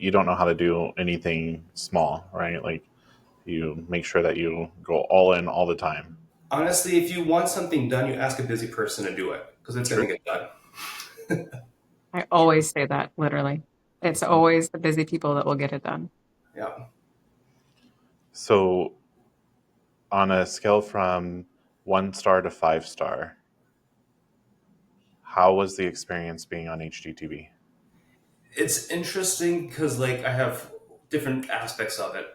you don't know how to do anything small, right? Like you make sure that you go all in all the time. Honestly, if you want something done, you ask a busy person to do it because it's going True. to get done. I always say that, literally. It's always the busy people that will get it done. Yeah. So on a scale from 1 star to 5 star, how was the experience being on HGTV? It's interesting because I have different aspects of it.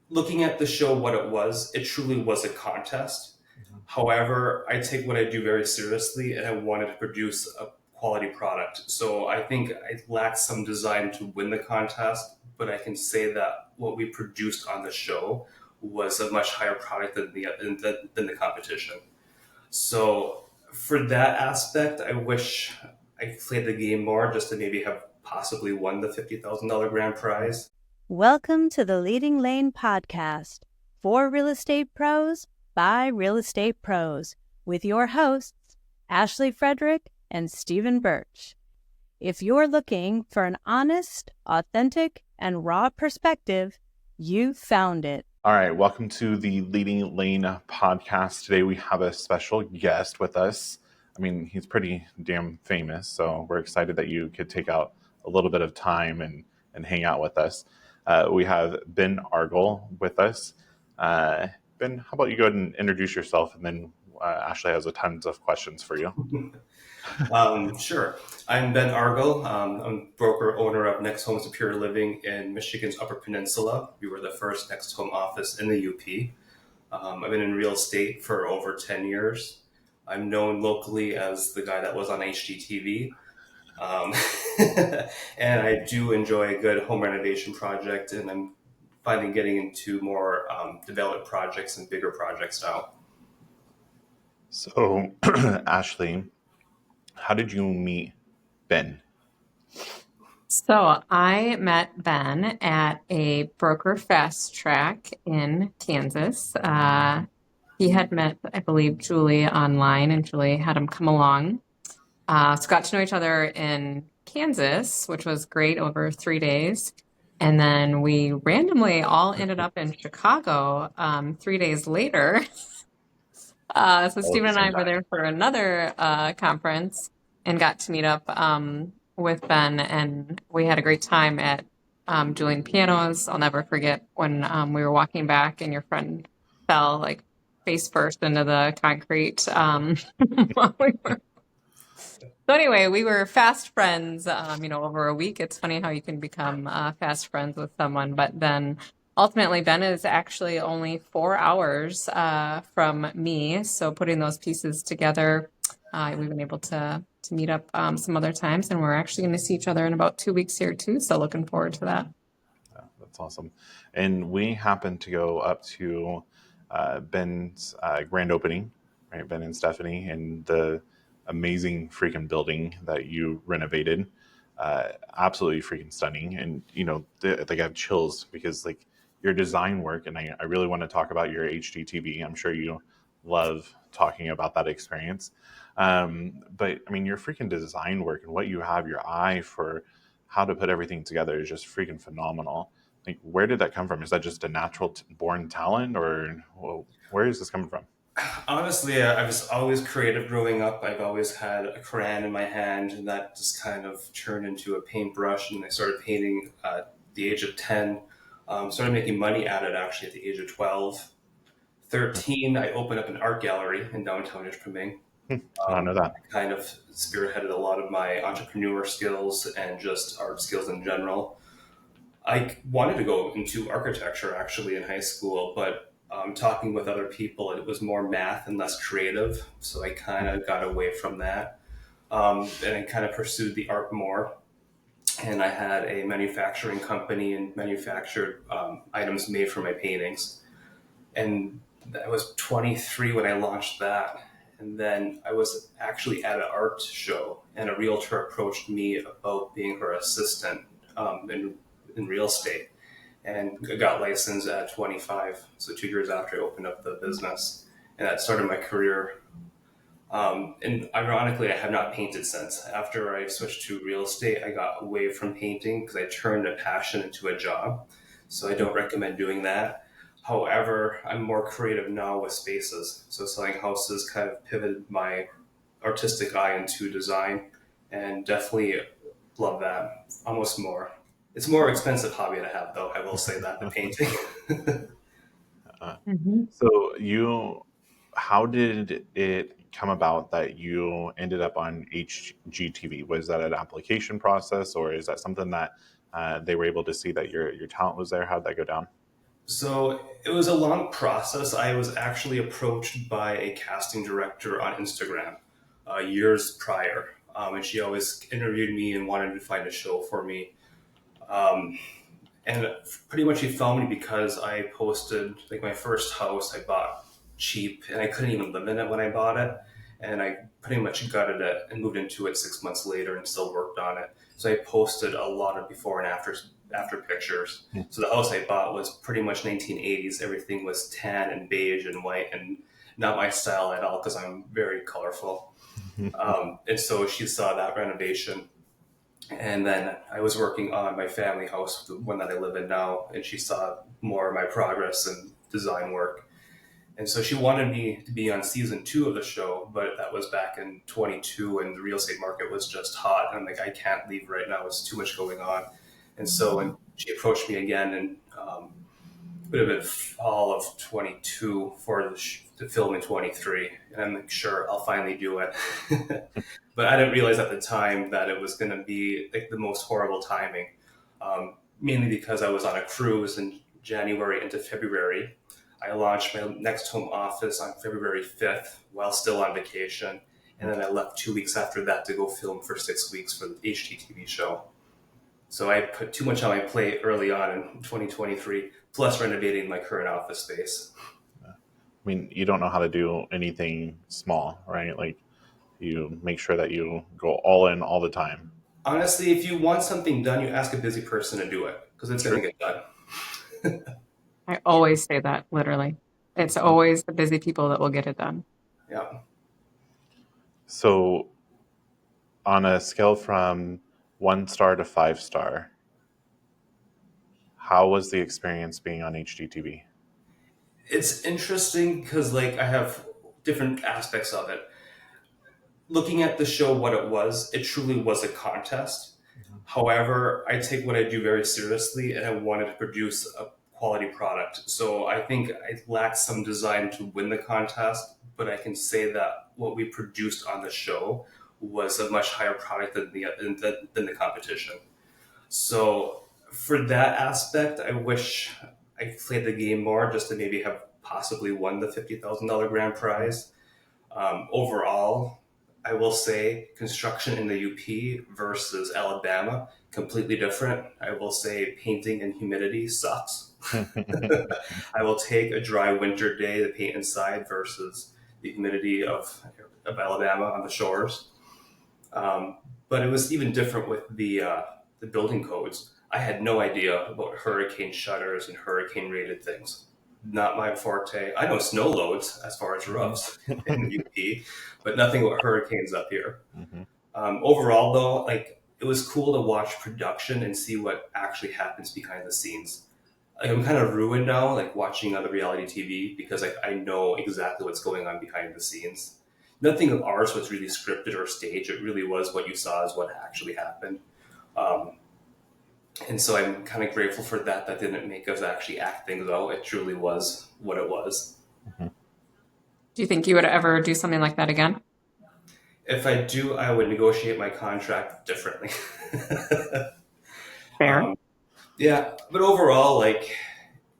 Looking at the show, what it truly was a contest. However, I take what I do very seriously and I wanted to produce a quality product. So I think I lacked some design to win the contest, but I can say that what we produced on the show was a much higher product than the competition. So for that aspect, I wish I played the game more just to maybe have possibly won the $50,000 grand prize. Welcome to the Leading Lane podcast for real estate pros by real estate pros with your hosts, Ashley Frederick and Stephen Birch. If you're looking for an honest, authentic, and raw perspective, you found it. All right, welcome to the Leading Lane podcast. Today we have a special guest with us. I mean, he's pretty damn famous, so we're excited that you could take out a little bit of time and hang out with us. We have Ben Argall with us. Ben, how about you go ahead and introduce yourself, and then Ashley has a tons of questions for you. Sure. I'm Ben Argall. I'm broker owner of Next Home Superior Living in Michigan's Upper Peninsula. We were the first Next Home office in the UP. I've been in real estate for over 10 years. I'm known locally as the guy that was on HGTV. And I do enjoy a good home renovation project, and I'm finally getting into more developed projects and bigger projects now. So, Ashley, how did you meet Ben? So I met Ben at a broker fast track in Kansas. He had met, I believe, Julie online, and Julie had him come along. So got to know each other in Kansas, which was great, over 3 days. And then we randomly all ended up in Chicago 3 days later. So Stephen and I were there for another conference and got to meet up with Ben, and we had a great time at Julian Piano's. I'll never forget when we were walking back and your friend fell like face first into the concrete while we were. So anyway, we were fast friends, over a week. It's funny how you can become fast friends with someone, but then ultimately Ben is actually only 4 hours from me. So putting those pieces together, we've been able to meet up some other times, and we're actually going to see each other in about 2 weeks here too. So looking forward to that. Yeah, that's awesome. And we happened to go up to Ben's grand opening, right? Ben and Stephanie, and the amazing freaking building that you renovated. Absolutely freaking stunning. And, I got chills because like your design work, and I really want to talk about your HGTV. I'm sure you love talking about that experience. But I mean, your freaking design work and what you have, your eye for how to put everything together is just freaking phenomenal. Like, where did that come from? Is that just a natural born talent, or where is this coming from? Honestly, I was always creative growing up. I've always had a crayon in my hand, and that just kind of turned into a paintbrush. And I started painting at the age of 10. Started making money at it actually at the age of 12. 13, I opened up an art gallery in downtown Ishpeming. I don't know that. I kind of spearheaded a lot of my entrepreneur skills and just art skills in general. I wanted to go into architecture actually in high school, but talking with other people, it was more math and less creative. So I kind of got away from that. And I kind of pursued the art more. And I had a manufacturing company and manufactured items made for my paintings. And I was 23 when I launched that. And then I was actually at an art show, and a realtor approached me about being her assistant in real estate. And I got licensed at 25, so 2 years after I opened up the business. And that started my career And ironically, I have not painted since. After I switched to real estate, I got away from painting because I turned a passion into a job. So I don't recommend doing that. However, I'm more creative now with spaces. So selling houses kind of pivoted my artistic eye into design, and definitely love that almost more. It's a more expensive hobby to have, though. I will say that, the painting. Mhm. So how did it come about that you ended up on HGTV? Was that an application process, or is that something that they were able to see that your talent was there? How did that go down? So it was a long process. I was actually approached by a casting director on Instagram years prior, and she always interviewed me and wanted to find a show for me. Um, and pretty much she found me because I posted like my first house I bought cheap, and I couldn't even live in it when I bought it. And I pretty much gutted it and moved into it 6 months later and still worked on it. So I posted a lot of before and after pictures. So the house I bought was pretty much 1980s. Everything was tan and beige and white, and not my style at all because I'm very colorful. And so she saw that renovation, and then I was working on my family house, the one that I live in now, and she saw more of my progress and design work. And so she wanted me to be on season 2 of the show, but that was back in 22 and the real estate market was just hot. And I'm like, I can't leave right now. It's too much going on. And so when she approached me again, and would have been fall of 22 for the film in 23. And I'm like, sure, I'll finally do it. But I didn't realize at the time that it was going to be like the most horrible timing, mainly because I was on a cruise in January into February. I launched my next home office on February 5th while still on vacation. And then I left 2 weeks after that to go film for 6 weeks for the HGTV show. So I put too much on my plate early on in 2023, plus renovating my current office space. I mean, you don't know how to do anything small, right? Like you make sure that you go all in all the time. Honestly, if you want something done, you ask a busy person to do it because it's going to get done. I always say that, literally. It's always the busy people that will get it done. Yeah. So on a scale from 1 star to 5 star, how was the experience being on HGTV? It's interesting because like I have different aspects of it. Looking at the show, what it truly was a contest. However, I take what I do very seriously and I wanted to produce a quality product. So I think I lacked some design to win the contest, but I can say that what we produced on the show was a much higher product than the competition. So for that aspect, I wish I played the game more just to maybe have possibly won the $50,000 grand prize. Overall, I will say construction in the UP versus Alabama, completely different. I will say painting and humidity sucks. I will take a dry winter day to paint inside versus the humidity of Alabama on the shores. But it was even different with the building codes. I had no idea about hurricane shutters and hurricane rated things. Not my forte. I know snow loads as far as roofs in the UP, but nothing about hurricanes up here. Mhm. Overall, though, like it was cool to watch production and see what actually happens behind the scenes. Like, I'm kind of ruined now, like watching other reality TV because like I know exactly what's going on behind the scenes. Nothing of ours was really scripted or staged. It really was what you saw is what actually happened. Um, and so I'm kind of grateful for that. That didn't make us actually act things out. It truly was what it was. Mhm. Do you think you would ever do something like that again? If I do, I would negotiate my contract differently. Fair. Yeah, but overall, like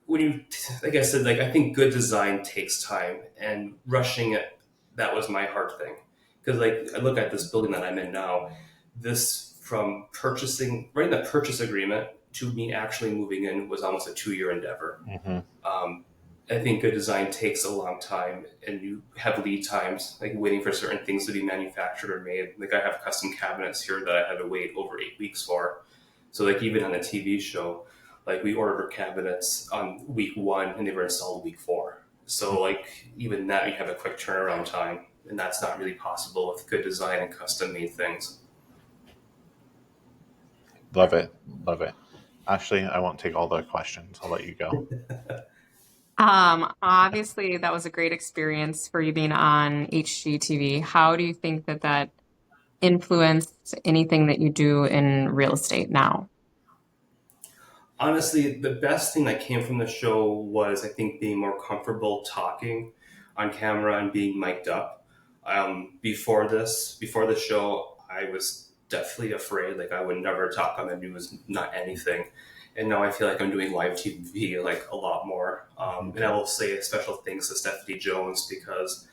when you, like I said, like I think good design takes time, and rushing it, that was my hard thing. Because like I look at this building that I'm in now, this from purchasing, writing the purchase agreement to me actually moving in was almost a 2-year endeavor. Mhm. I think good design takes a long time, and you have lead times, like waiting for certain things to be manufactured or made. Like I have custom cabinets here that I had to wait over 8 weeks for. So like even on a TV show, like we ordered cabinets on week 1 and they were installed week 4. So like even that you have a quick turnaround time. and that's not really possible with good design and custom made things. Love it. Love it. Ashley, I won't take all the questions. I'll let you go. Obviously, that was a great experience for you being on HGTV. How do you think that that influenced anything that you do in real estate now? Honestly, the best thing that came from the show was, I think, being more comfortable talking on camera and being mic'd up. Before the show, I was definitely afraid. Like, I would never talk on the news, not anything. And now I feel like I'm doing live TV like a lot more. And I will say a special thanks to Stephanie Jones, because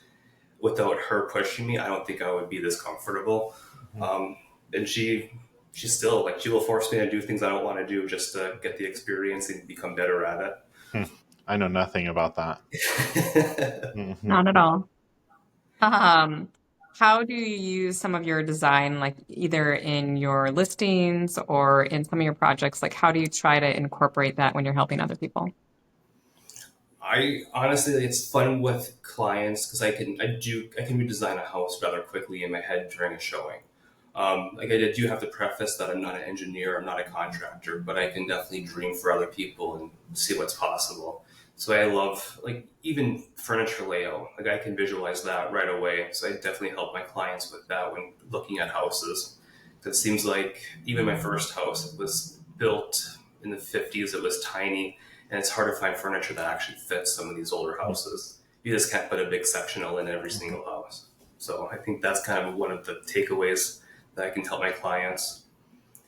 without her pushing me, I don't think I would be this comfortable. And she's still like, she will force me to do things I don't want to do just to get the experience and become better at it. I know nothing about that. Not at all. How do you use some of your design, like either in your listings or in some of your projects? Like, how do you try to incorporate that when you're helping other people? I honestly, it's fun with clients because I can redesign a house rather quickly in my head during a showing. Like, I do have to preface that I'm not an engineer, I'm not a contractor, but I can definitely dream for other people and see what's possible. So I love, like, even furniture layout. Like, I can visualize that right away. So I definitely help my clients with that when looking at houses. It seems like even my first house, it was built in the 50s. It was tiny, and it's hard to find furniture that actually fits some of these older houses. You just can't put a big sectional in every single house. So I think that's kind of one of the takeaways that I can tell my clients.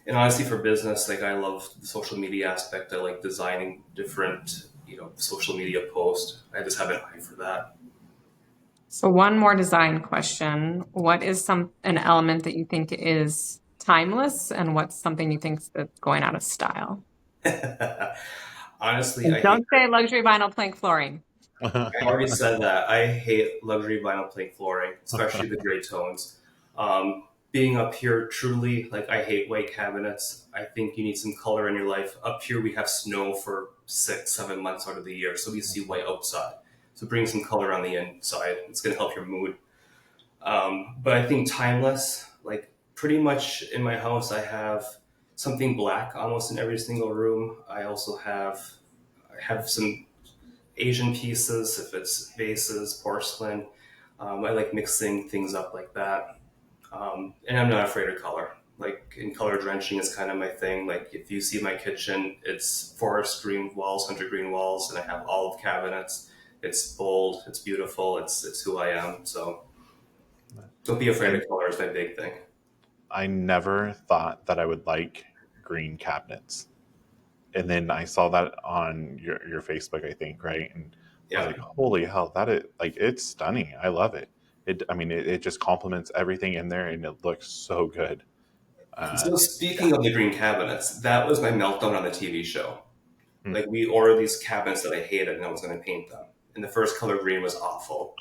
And honestly, for business, like, I love the social media aspect. I like designing different, social media posts. I just have an eye for that. So one more design question. What is an element that you think is timeless, and what's something you think that's going out of style? Honestly, And don't say luxury vinyl plank flooring. I already said that. I hate luxury vinyl plank flooring, especially the gray tones. Being up here, truly, like, I hate white cabinets. I think you need some color in your life. Up here, we have snow for 6-7 months out of the year, so we see white outside. So bring some color on the inside. It's going to help your mood. But I think timeless, like, pretty much in my house, I have something black almost in every single room. I also have some Asian pieces, if it's vases, porcelain. I like mixing things up like that. And I'm not afraid of color. Like, in color drenching is kind of my thing. Like, if you see my kitchen, it's forest green walls, hunter green walls, and I have olive cabinets. It's bold, it's beautiful, it's who I am. So don't be afraid of color is my big thing. I never thought that I would like green cabinets. And then I saw that on your Facebook, I think, right? And I was like, holy hell, it's stunning. I love it. It just complements everything in there, and it looks so good. So speaking of the green cabinets, that was my meltdown on the TV show. Like, we ordered these cabinets that I hated, and I was going to paint them. And the first color green was awful.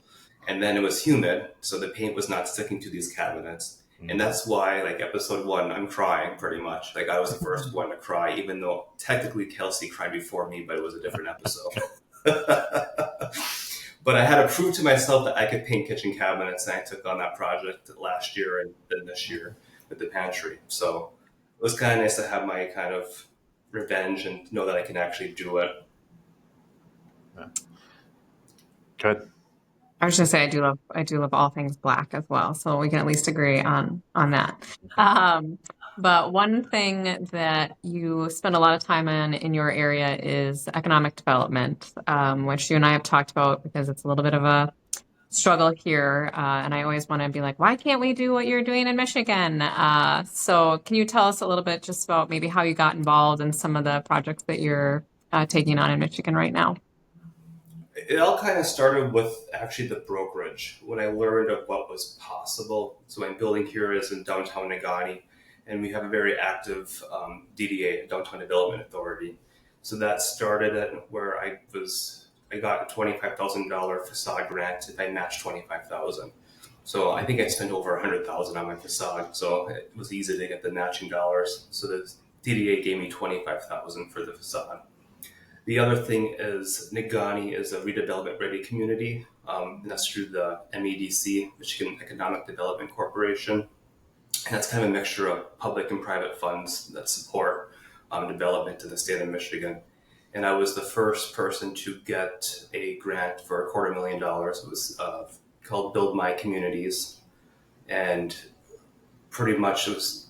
And then it was humid, so the paint was not sticking to these cabinets. And that's why, like, episode 1, I'm crying pretty much. Like, I was the first one to cry, even though technically Kelsey cried before me, but it was a different episode. But I had to prove to myself that I could paint kitchen cabinets, and I took on that project last year and then this year with the pantry. So it was kind of nice to have my kind of revenge and know that I can actually do it. Yeah. Good. I was just gonna say I do love all things black as well, so we can at least agree on that. But one thing that you spend a lot of time in your area is economic development, which you and I have talked about because it's a little bit of a struggle here. And I always want to be like, why can't we do what you're doing in Michigan? So can you tell us a little bit just about maybe how you got involved in some of the projects that you're taking on in Michigan right now? It all kind of started with actually the brokerage, when I learned of what was possible. So my building here is in downtown Nagani, and we have a very active DDA, Downtown Development Authority. So that started at where I got a $25,000 facade grant if I matched $25,000. So I think I spent over $100,000 on my facade. So it was easy to get the matching dollars. So the DDA gave me $25,000 for the facade. The other thing is Negaunee is a redevelopment ready community. And that's through the MEDC, Michigan Economic Development Corporation. And that's kind of a mixture of public and private funds that support development in the state of Michigan. And I was the first person to get a grant for $250,000. It was called Build My Communities. And pretty much it was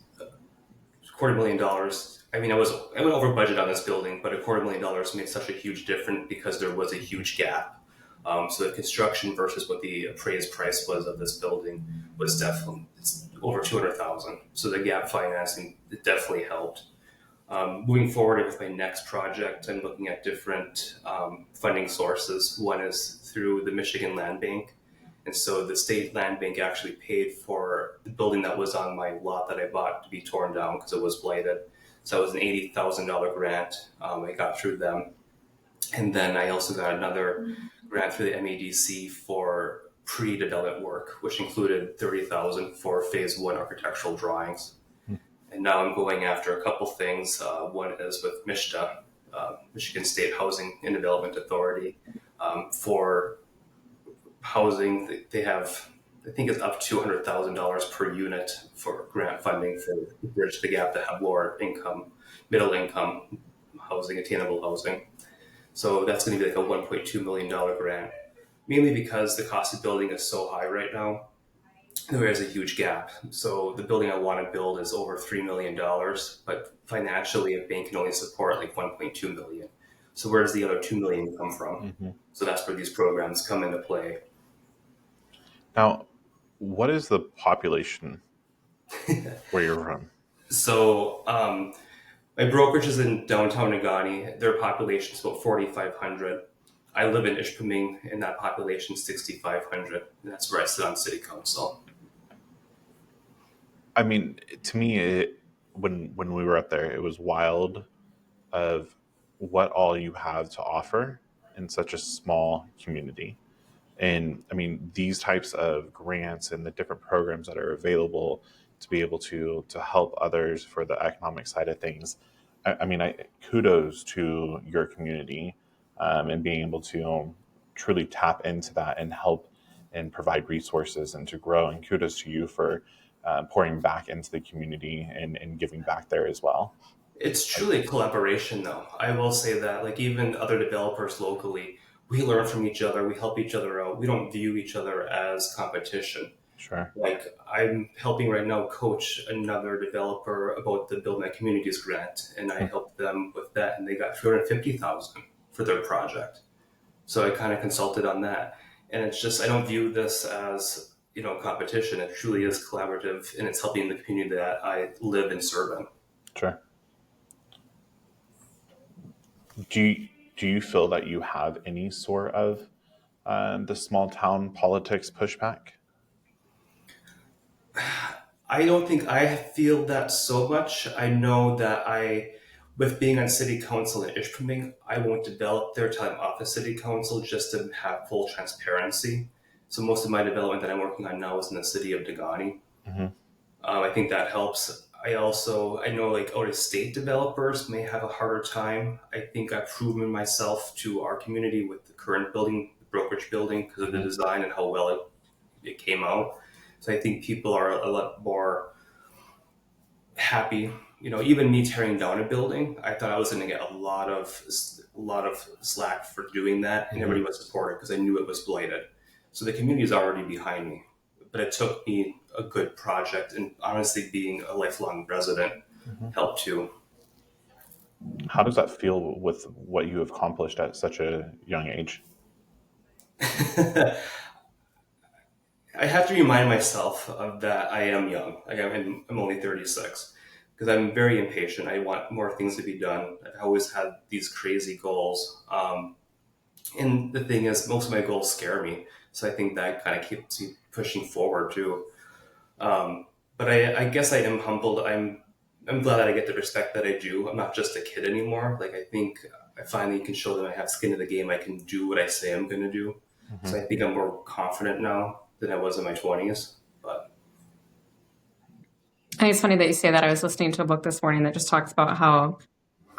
$250,000. I mean, I went over budget on this building, but $250,000 made such a huge difference because there was a huge gap. So the construction versus what the appraised price was of this building was definitely over $200,000. So the gap financing, it definitely helped. Moving forward with my next project, I'm looking at different funding sources. One is through the Michigan Land Bank. And so the state land bank actually paid for the building that was on my lot that I bought to be torn down because it was blighted. So it was an $80,000 grant I got through them. And then I also got another grant through the MEDC for pre-development work, which included $30,000 for phase 1 architectural drawings. And now I'm going after a couple things. One is with MSHDA, Michigan State Housing and Development Authority, for housing. They have, I think it's up to $200,000 per unit for grant funding for bridge the gap that have lower income, middle income housing, attainable housing. So that's going to be like a $1.2 million grant, mainly because the cost of building is so high right now. There is a huge gap. So the building I want to build is over $3 million, but financially a bank can only support like $1.2 million. So where does the other $2 million come from? So that's where these programs come into play. Now, what is the population where you're from? So my brokerage is in downtown Negaunee. Their population is about 4,500. I live in Ishpeming, and that population is 6,500. That's where I sit on city council. I mean, to me, when we were up there, it was wild of what all you have to offer in such a small community. And I mean, these types of grants and the different programs that are available to be able to help others for the economic side of things. I mean, kudos to your community and being able to truly tap into that and help and provide resources and to grow. And kudos to you for pouring back into the community and giving back there as well. It's truly a collaboration, though. I will say that, like even other developers locally, we learn from each other. We help each other out. We don't view each other as competition. Sure. Like I'm helping right now coach another developer about the Build My Communities grant, and I helped them with that, and they got $350,000 for their project. So I kind of consulted on that, and it's just I don't view this as competition. It truly is collaborative, and it's helping the community that I live and serve in. Sure. Do you feel that you have any sort of the small town politics pushback? I don't think I feel that so much. I know that with being on city council in Ishpeming, I won't develop there till I'm off of city council just to have full transparency. So most of my development that I'm working on now is in the city of Negaunee. I think that helps. I know like out of state developers may have a harder time. I think I've proven myself to our community with the current building, the brokerage building, because of the design and how well it came out. So I think people are a lot more happy. Even me tearing down a building, I thought I was going to get a lot of slack for doing that, and everybody was supportive because I knew it was blighted. So the community is already behind me. But it took me a good project, and honestly, being a lifelong resident helped too. How does that feel with what you have accomplished at such a young age? I have to remind myself of that I am young. I'm only 36 because I'm very impatient. I want more things to be done. I've always had these crazy goals. And the thing is, most of my goals scare me. So I think that kind of keeps me pushing forward too. But I guess I am humbled. I'm glad that I get the respect that I do. I'm not just a kid anymore. Like I think I finally can show them I have skin in the game. I can do what I say I'm going to do. So I think I'm more confident now than I was in my 20s. But I think it's funny that you say that. I was listening to a book this morning that just talks about how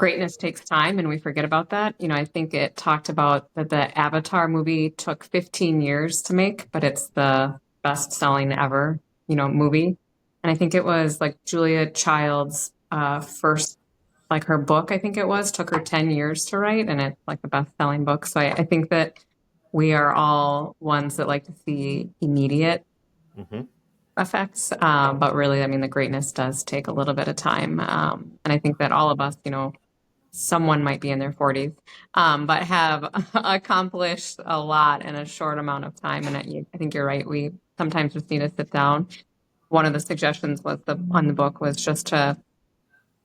greatness takes time and we forget about that. I think it talked about that the Avatar movie took 15 years to make, but it's the best selling ever, movie. And I think it was like Julia Child's first, like her book, I think it was, took her 10 years to write, and it's like the best selling book. So I think that we are all ones that like to see immediate effects. But really, I mean, the greatness does take a little bit of time. And I think that all of us, someone might be in their 40s, but have accomplished a lot in a short amount of time. And I think you're right. We sometimes just need to sit down. One of the suggestions was on the book was just to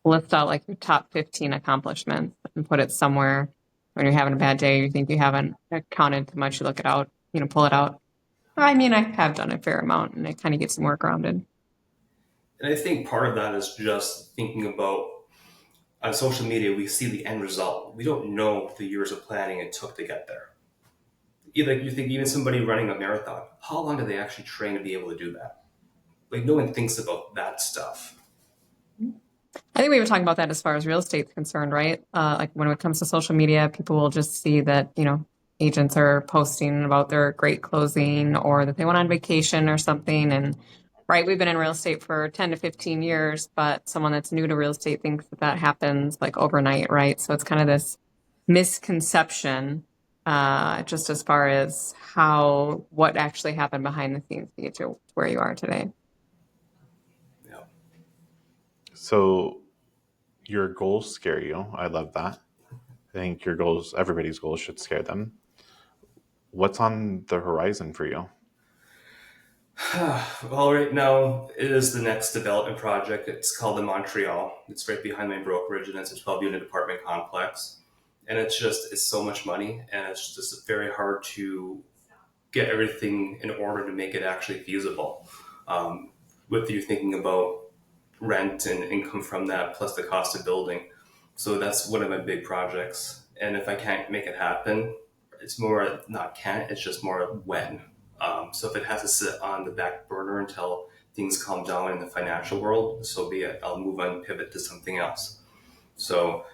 list out like your top 15 accomplishments and put it somewhere. When you're having a bad day, you think you haven't counted too much, you look it out, pull it out. I mean, I have done a fair amount, and it kind of gets more grounded. And I think part of that is just thinking about, on social media, we see the end result. We don't know the years of planning it took to get there. Like, you think even somebody running a marathon, how long do they actually train to be able to do that? Like, no one thinks about that stuff. I think we were talking about that as far as real estate's concerned, right? Like when it comes to social media, people will just see that, agents are posting about their great closing or that they went on vacation or something. And right, we've been in real estate for 10 to 15 years, but someone that's new to real estate thinks that happens like overnight, right? So it's kind of this misconception, just as far as what actually happened behind the scenes to get to where you are today. Yeah. So your goals scare you. I love that. I think everybody's goals should scare them. What's on the horizon for you? Well, right now it is the next development project. It's called the Montreal. It's right behind my brokerage, and it's a 12-unit apartment complex. And it's so much money, and it's just very hard to get everything in order to make it actually feasible. With you thinking about rent and income from that, plus the cost of building. So that's one of my big projects. And if I can't make it happen, it's more not can't, it's just more when. So if it has to sit on the back burner until things calm down in the financial world, so be it. I'll move on, pivot to something else. So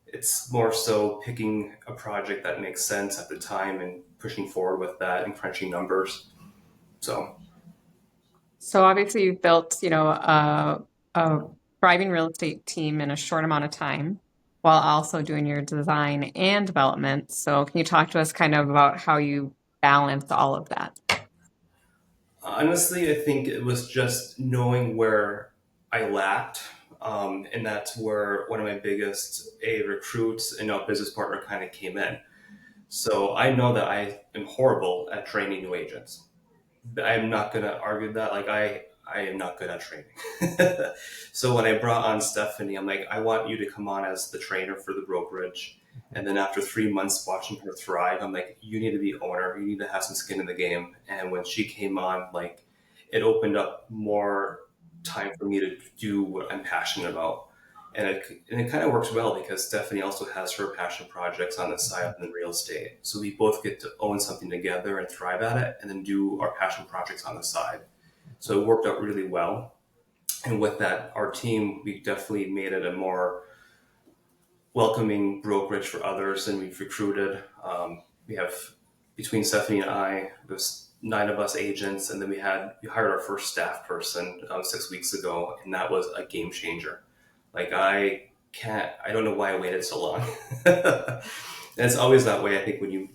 it's more so picking a project that makes sense at the time and pushing forward with that and crunching numbers. So obviously you've built, a thriving real estate team in a short amount of time while also doing your design and development. So can you talk to us kind of about how you balance all of that? honestly, I think it was just knowing where I lacked. And that's where one of my biggest recruits and business partner kind of came in. So I know that I am horrible at training new agents. I'm not going to argue that. Like I am not good at training. So when I brought on Stephanie, I'm like, I want you to come on as the trainer for the brokerage. And then after 3 months watching her thrive, I'm like, you need to be owner. You need to have some skin in the game. And when she came on, like, it opened up more time for me to do what I'm passionate about. And it kind of works well because Stephanie also has her passion projects on the side in real estate. So we both get to own something together and thrive at it and then do our passion projects on the side. So it worked out really well. And with that, our team, we definitely made it a more welcoming brokerage for others, and we've recruited. We have, between Stephanie and I, there's 9 of us agents, and then we hired our first staff person 6 weeks ago, and that was a game changer. Like I don't know why I waited so long. And it's always that way. I think when you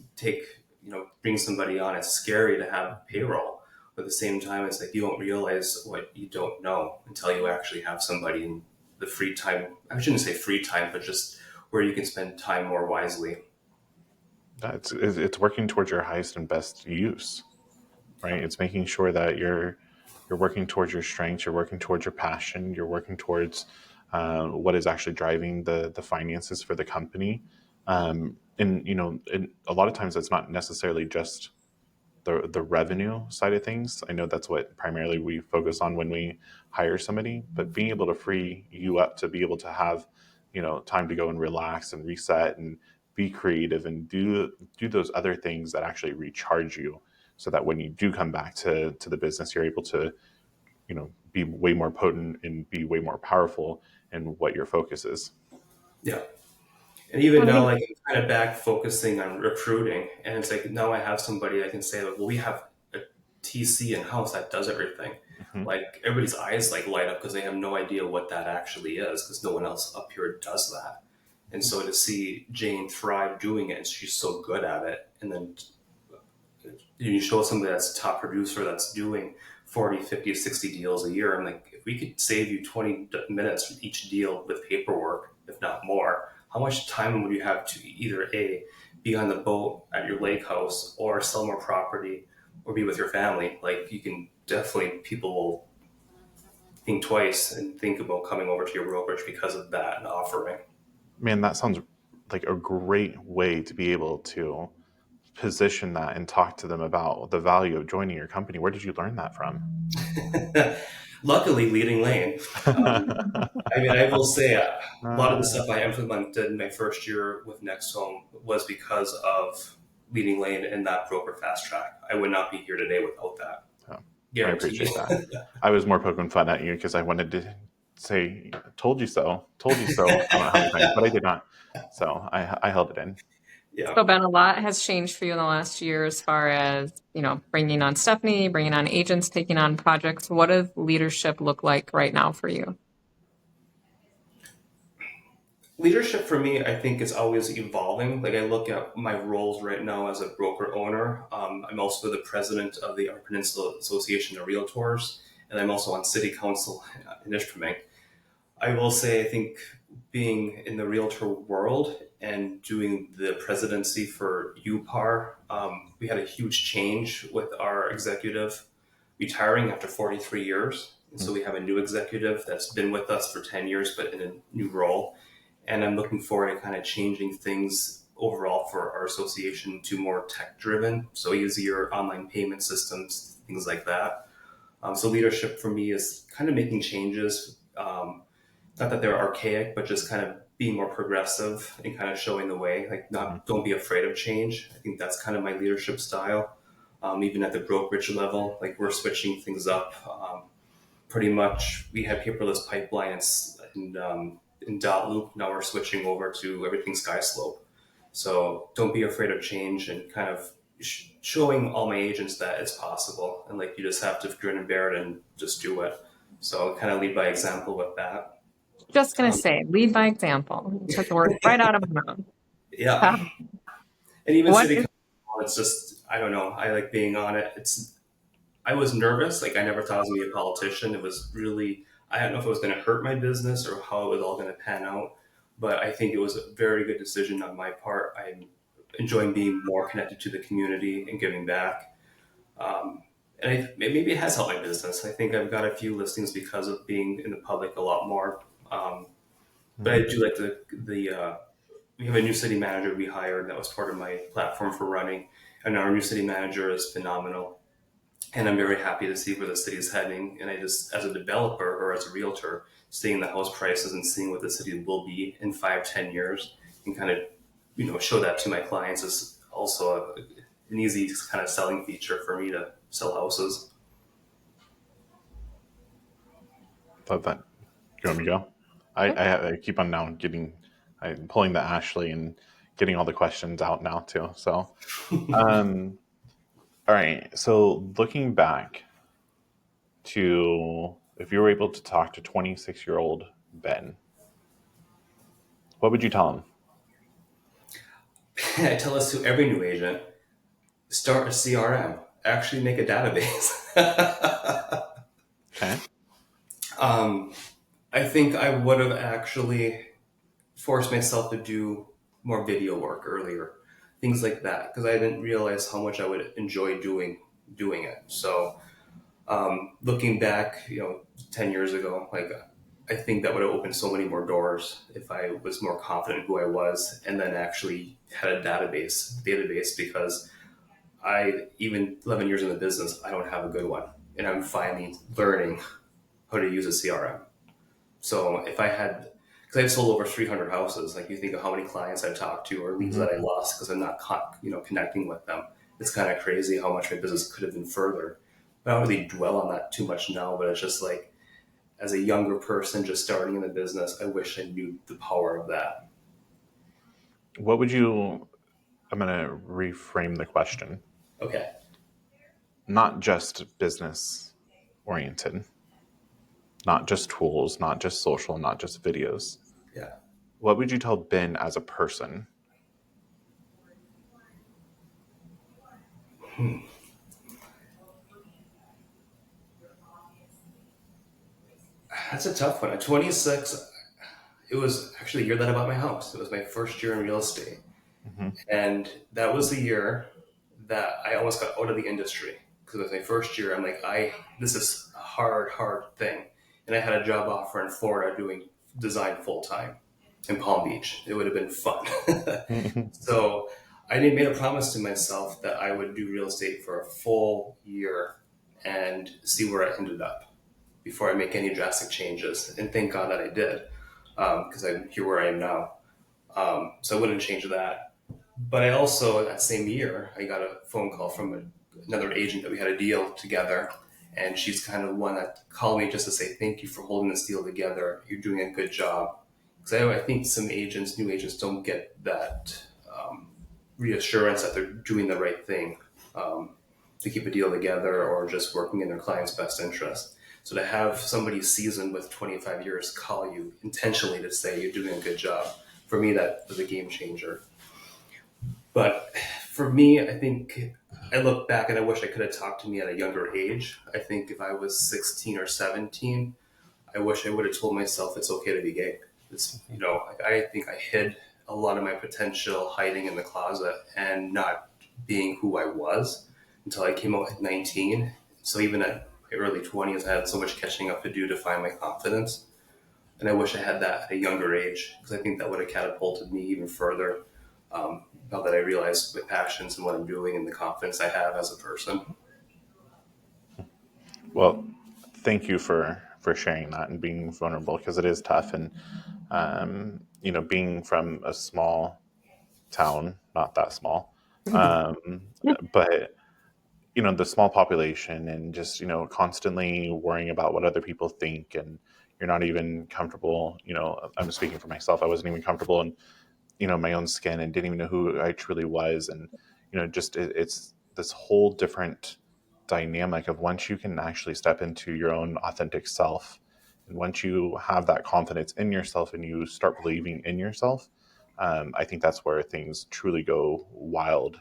bring somebody on, it's scary to have payroll. But at the same time, it's like you don't realize what you don't know until you actually have somebody in the free time. I shouldn't say free time, but just where you can spend time more wisely. It's working towards your highest and best use, right? It's making sure that you're working towards your strengths, you're working towards your passion, you're working towards what is actually driving the finances for the company. And a lot of times that's not necessarily just the revenue side of things. I know that's what primarily we focus on when we hire somebody, but being able to free you up to be able to have, time to go and relax and reset and be creative and do those other things that actually recharge you, so that when you do come back to the business, you're able to, be way more potent and be way more powerful in what your focus is. Yeah. And even I now, think like I'm kind of back focusing on recruiting, and it's like now I have somebody I can say, like, well, we have a TC in house that does everything. Mhm. Like everybody's eyes like light up because they have no idea what that actually is because no one else up here does that. And so to see Jane thrive doing it, and she's so good at it, and then you show somebody that's a top producer that's doing 40, 50, 60 deals a year. I'm like, if we could save you 20 minutes from each deal with paperwork, if not more, how much time would you have to either A, be on the boat at your lake house or sell more property or be with your family? Like you can definitely, people will think twice and think about coming over to your brokerage because of that and offering. Man, that sounds like a great way to be able to position that and talk to them about the value of joining your company. Where did you learn that from? Luckily, Leading Lane. I mean, I will say a lot of the stuff I implemented in my first year with Next Home was because of Leading Lane and that broker fast track. I would not be here today without that. Oh, I Guaranteed. appreciate that. I was more poking fun at you because I wanted to say, told you so, I don't know how many times, but I did not. So I held it in. Yeah. so Ben, a lot has changed for you in the last year as far as, bringing on Stephanie, bringing on agents, taking on projects. What does leadership look like right now for you? Leadership for me, I think, is always evolving. Like I look at my roles right now as a broker owner. I'm also the president of the Peninsula Association of Realtors, and I'm also on City Council in Ishpeming. I will say, I think being in the realtor world and doing the presidency for UPAR, we had a huge change with our executive retiring after 43 years. And so we have a new executive that's been with us for 10 years, but in a new role. And I'm looking forward to kind of changing things overall for our association to more tech driven. So easier online payment systems, things like that. So leadership for me is kind of making changes. Not that they're archaic, but just kind of being more progressive and kind of showing the way. Like, don't be afraid of change. I think that's kind of my leadership style. Even at the brokerage level, like we're switching things up. Pretty much, we had paperless pipelines in dot loop. Now we're switching over to everything sky slope. So don't be afraid of change and kind of showing all my agents that it's possible. And like you just have to grin and bear it and just do it. So kind of lead by example with that. Just going to say, lead by example. You took the word right out of my mouth. Yeah. And even What city is, council, it's just, I don't know. I like being on it. I was nervous. Like I never thought I was going to be a politician. It was really, I don't know if it was going to hurt my business or how it was all going to pan out. But I think it was a very good decision on my part. I'm enjoying being more connected to the community and giving back. And maybe it has helped my business. I think I've got a few listings because of being in the public a lot more. But I do like we have a new city manager we hired that was part of my platform for running. And our new city manager is phenomenal. And I'm very happy to see where the city is heading. And I just, as a developer or as a realtor, seeing the house prices and seeing what the city will be in 5-10 years and kind of, show that to my clients is also an easy kind of selling feature for me to sell houses. Thought that. You want me to go? I keep on now I'm pulling the Ashley and getting all the questions out now too. So, all right. So looking back to if you were able to talk to 26-year-old Ben, what would you tell him? I tell this to every new agent, start a CRM, actually make a database. Okay. I think I would have actually forced myself to do more video work earlier, things like that, because I didn't realize how much I would enjoy doing it. So looking back, 10 years ago, like I think that would have opened so many more doors if I was more confident in who I was and then actually had a database because even 11 years in the business, I don't have a good one. And I'm finally learning how to use a CRM. So if I had, because I've sold over 300 houses, like you think of how many clients I've talked to or leads that I lost because I'm not, connecting with them. It's kind of crazy how much my business could have been further. I don't really dwell on that too much now, but it's just like, as a younger person just starting in the business, I wish I knew the power of that. what would you, I'm going to reframe the question. Okay. Not just business oriented, not just tools, not just social, not just videos. Yeah. What would you tell Ben as a person? That's a tough one. At 26, it was actually the year that I bought my house. It was my first year in real estate. Mm-hmm. And that was the year that I almost got out of the industry because it was my first year. I'm like, this is a hard thing. And I had a job offer in Florida doing design full time in Palm Beach. It would have been fun. So I made a promise to myself that I would do real estate for a full year and see where I ended up before I make any drastic changes. And thank God that I did, because I'm here where I am now. So I wouldn't change that. But I also, that same year, I got a phone call from another agent that we had a deal together. And she's kind of one that called me just to say, thank you for holding this deal together. You're doing a good job. Because I think some agents, new agents, don't get that reassurance that they're doing the right thing to keep a deal together or just working in their client's best interest. So to have somebody seasoned with 25 years call you intentionally to say you're doing a good job, for me, that was a game changer. But for me, I think I look back and I wish I could have talked to me at a younger age. I think if I was 16 or 17, I wish I would have told myself it's okay to be gay. I think I hid a lot of my potential hiding in the closet and not being who I was until I came out at 19. So even at my early 20s, I had so much catching up to do to find my confidence. And I wish I had that at a younger age, because I think that would have catapulted me even further. Now that I realize my passions and what I'm doing and the confidence I have as a person. Well, thank you for sharing that and being vulnerable, because it is tough. And being from a small town, not that small, but the small population, and just constantly worrying about what other people think, and you're not even comfortable. I'm speaking for myself. I wasn't even comfortable in my own skin, and didn't even know who I truly was. And just it's this whole different dynamic of once you can actually step into your own authentic self, and once you have that confidence in yourself and you start believing in yourself, I think that's where things truly go wild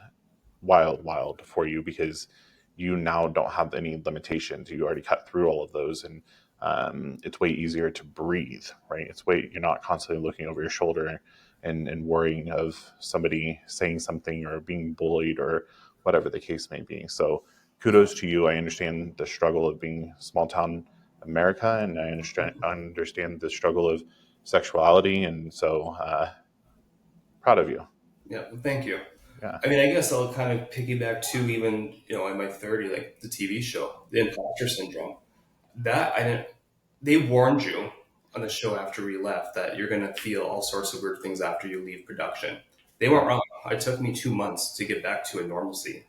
for you, because you now don't have any limitations. You already cut through all of those, and it's way easier to breathe, right? You're not constantly looking over your shoulder and worrying of somebody saying something or being bullied or whatever the case may be. So kudos to you. I understand the struggle of being small town America, and I understand the struggle of sexuality, and so proud of you. Yeah, thank you. Yeah. I mean, I guess I'll kind of piggyback to even, in my 30, like the TV show, the imposter syndrome. That I didn't, they warned you on the show after we left that you're going to feel all sorts of weird things after you leave production. They weren't wrong. It took me 2 months to get back to a normalcy.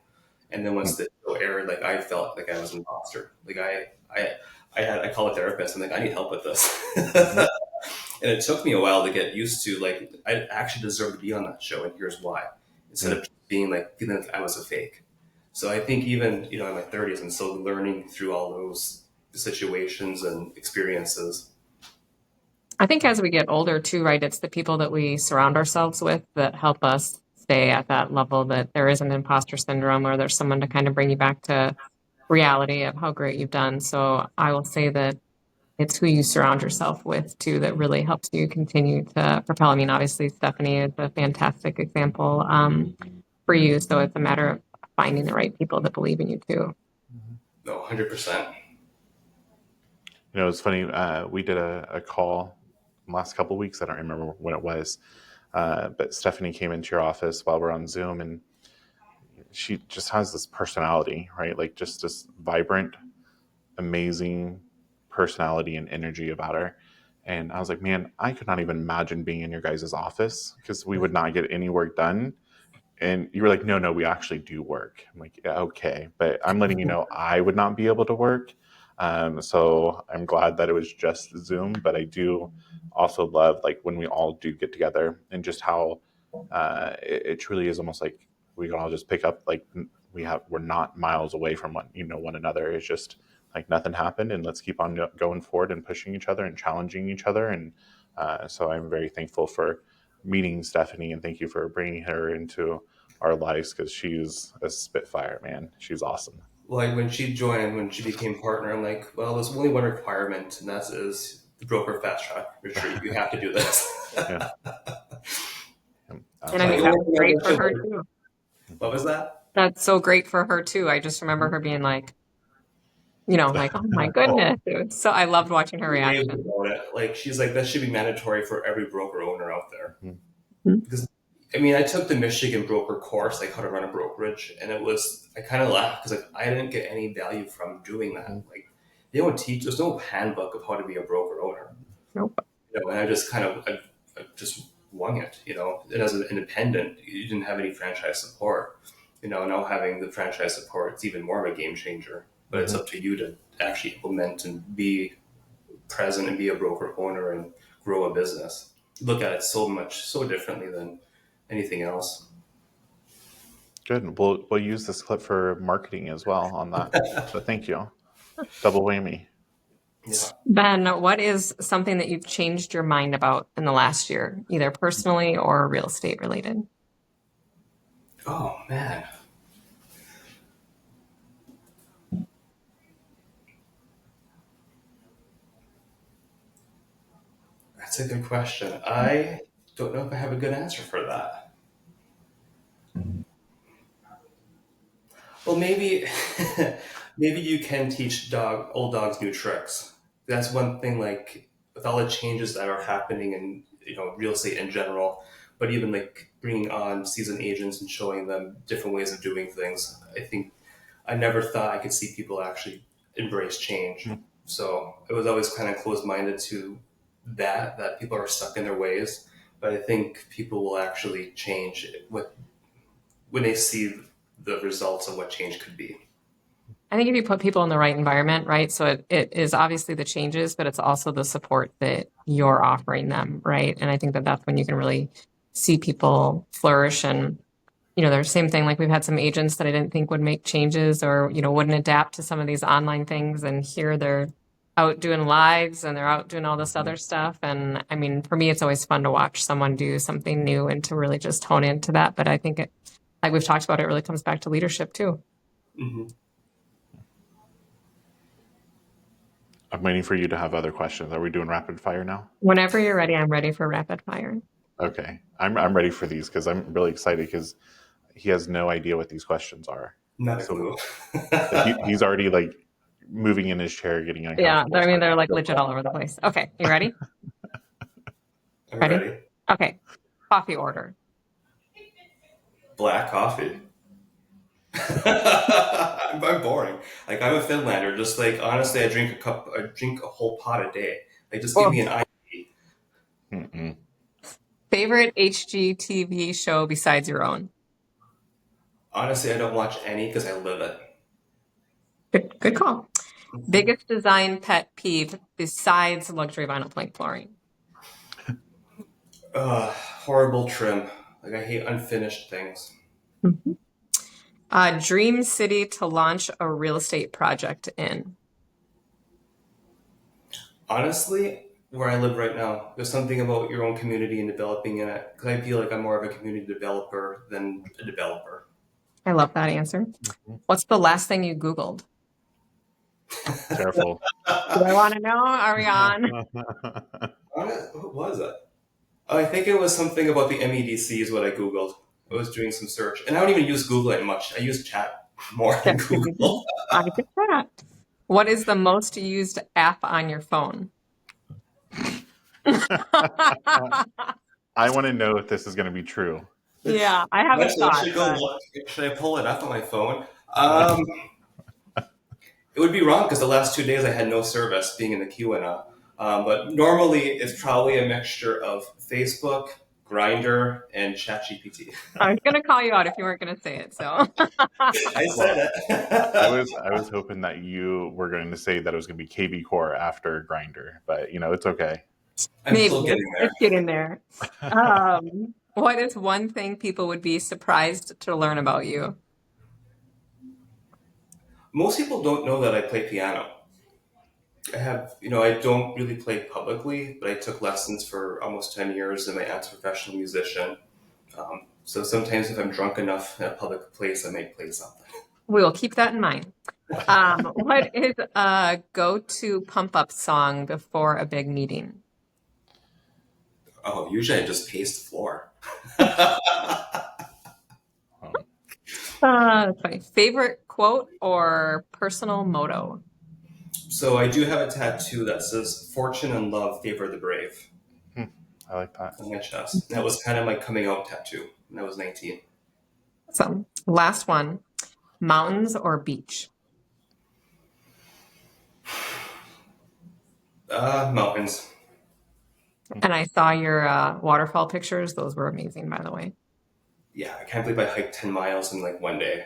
And then once the show aired, like I felt like I was an imposter. Like I call a therapist. I'm like, I need help with this. And it took me a while to get used to, like, I actually deserve to be on that show, and here's why. Instead of being like, feeling like I was a fake. So I think even, in my 30s, I'm still learning through all those situations and experiences. I think as we get older too, right, it's the people that we surround ourselves with that help us stay at that level, that there is an imposter syndrome, or there's someone to kind of bring you back to reality of how great you've done. So I will say that it's who you surround yourself with too that really helps you continue to propel. I mean, obviously Stephanie is a fantastic example for you. So it's a matter of finding the right people that believe in you too. No, 100%. It's funny. We did a call last couple of weeks. I don't remember when it was, but Stephanie came into your office while we're on Zoom, and she just has this personality, right? Like just this vibrant, amazing personality and energy about her. And I was like, man, I could not even imagine being in your guys' office, because we would not get any work done. And you were like, no, we actually do work. I'm like, yeah, okay, but I'm letting you know I would not be able to work. So I'm glad that it was just Zoom, but I do also love, like, when we all do get together, and just how it truly is almost like we can all just pick up, like we're not miles away from one another. It's just like nothing happened, and let's keep on going forward and pushing each other and challenging each other. And so I'm very thankful for meeting Stephanie, and thank you for bringing her into our lives, because she's a spitfire, man. She's awesome. Like when she joined, when she became partner, I'm like, well, there's only one requirement, and that is the broker fast track retreat. You have to do this. Yeah. And I think that's great for her too. What was that? That's so great for her too. I just remember her being like, like, oh my goodness. So I loved watching her reaction. About it. Like, she's like, that should be mandatory for every broker owner out there. Mm-hmm. Because, I mean, I took the Michigan broker course, like how to run a brokerage, and I kind of laughed because like I didn't get any value from doing that. Like, they don't teach, there's no handbook of how to be a broker owner. Nope. And I just kind of, I just wung it, and as an independent, you didn't have any franchise support. Now having the franchise support, it's even more of a game changer. But it's up to you to actually implement and be present and be a broker owner and grow a business. Look at it so differently than anything else. Good. We'll use this clip for marketing as well on that. So thank you. Double whammy. Yeah. Ben, what is something that you've changed your mind about in the last year, either personally or real estate related? Oh, man. That's a good question. I don't know if I have a good answer for that. Well, maybe you can teach old dogs new tricks. That's one thing, like with all the changes that are happening in real estate in general, but even like bringing on seasoned agents and showing them different ways of doing things. I think I never thought I could see people actually embrace change. So I was always kind of closed-minded to that people are stuck in their ways. But I think people will actually change when they see the results of what change could be. I think if you put people in the right environment, right? So it is obviously the changes, but it's also the support that you're offering them, right? And I think that's when you can really see people flourish. And, there's the same thing, like we've had some agents that I didn't think would make changes or, wouldn't adapt to some of these online things. And here they're out doing lives and they're out doing all this other stuff. And I mean, for me, it's always fun to watch someone do something new and to really just hone into that. But I think like we've talked about, it really comes back to leadership too. Mm-hmm. I'm waiting for you to have other questions. Are we doing rapid fire now? Whenever you're ready, I'm ready for rapid fire. Okay. I'm ready for these because I'm really excited because he has no idea what these questions are. Not a clue. He's already like moving in his chair, getting uncomfortable. Yeah, I mean, they're like legit all over the place. Okay, you ready? I'm ready. Okay. Coffee order. Black coffee. I'm boring. Like, I'm a Finlander. Just like, honestly, I drink a whole pot a day. Like, just give me an IV. Mm-mm. Favorite HGTV show besides your own? Honestly, I don't watch any because I live it. Good call. Biggest design pet peeve besides luxury vinyl plank flooring? Horrible trim. Like, I hate unfinished things. Mm-hmm. Dream city to launch a real estate project in? Honestly, where I live right now, there's something about your own community and developing in it. Because I feel like I'm more of a community developer than a developer. I love that answer. Mm-hmm. What's the last thing you Googled? Careful. Do I want to know? Are we on? What was it? Oh, I think it was something about the MEDC is what I Googled. I was doing some search. And I don't even use Google that much. I use chat more than Google. I get that. What is the most used app on your phone? I want to know if this is going to be true. Yeah, I haven't thought. Should I pull it up on my phone? It would be wrong because the last 2 days I had no service being in the QAnon. But normally it's probably a mixture of Facebook, Grindr, and ChatGPT. I was going to call you out if you weren't going to say it. So I said it. I was hoping that you were going to say that it was going to be KB Core after Grindr, but it's okay. I'm still getting there. It's getting there. What is one thing people would be surprised to learn about you? Most people don't know that I play piano. I don't really play publicly, but I took lessons for almost 10 years and my aunt's a professional musician. So sometimes if I'm drunk enough in a public place, I might play something. We will keep that in mind. What is a go-to pump-up song before a big meeting? Oh, usually I just pace the floor. That's funny. Favorite quote or personal motto? So I do have a tattoo that says "Fortune and love favor the brave" I like that. on my chest. That was kind of my coming out tattoo when I was 19. So, last one. Mountains or beach? Mountains. And I saw your waterfall pictures. Those were amazing, by the way. Yeah, I can't believe I hiked 10 miles in like one day,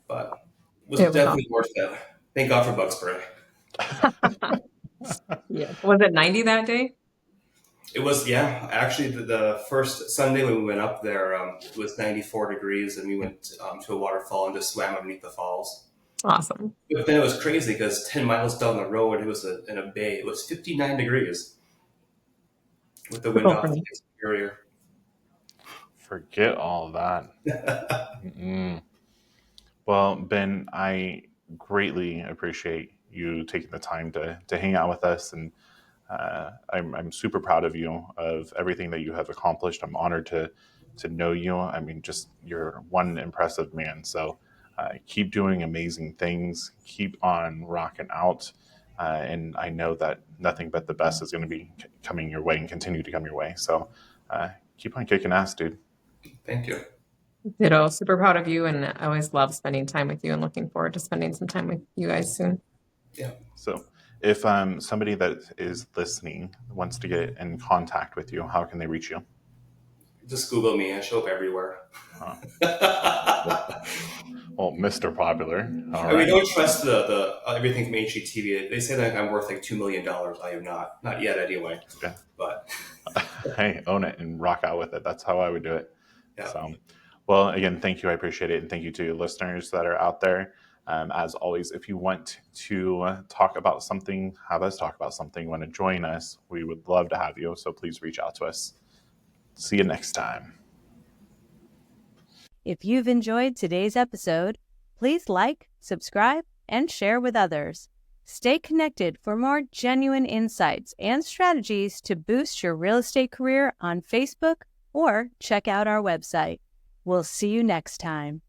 but it was It was definitely worth it. Thank God for bug spray. Yeah. Was it 90 that day? It was, yeah. Actually, the first Sunday when we went up there, it was 94 degrees, and we went to a waterfall and just swam underneath the falls. Awesome. But then it was crazy because 10 miles down the road, it was in a bay. It was 59 degrees with the wind off the exterior. Forget all of that. Well, Ben, I greatly appreciate you taking the time to hang out with us, and I'm super proud of you, of everything that you have accomplished. I'm honored to know you. I mean, just you're one impressive man. So keep doing amazing things. Keep on rocking out. And I know that nothing but the best is going to be coming your way and continue to come your way. So keep on kicking ass, dude. Thank you. Ditto. Super proud of you, and I always love spending time with you and looking forward to spending some time with you guys soon. Yeah. So if somebody that is listening wants to get in contact with you, how can they reach you? Just Google me. I show up everywhere. Well, Mr. Popular. All I right. don't trust the everything from HGTV. They say that I'm worth like $2 million. I am not yet anyway. Yeah. But hey, own it and rock out with it. That's how I would do it. yeah. So, well, again, thank you. I appreciate it, and thank you to your listeners that are out there. As always, if you want to talk about something, have us talk about something, want to join us, we would love to have you. So please reach out to us. See you next time. If you've enjoyed today's episode, please like, subscribe, and share with others. Stay connected for more genuine insights and strategies to boost your real estate career on Facebook or check out our website. We'll see you next time.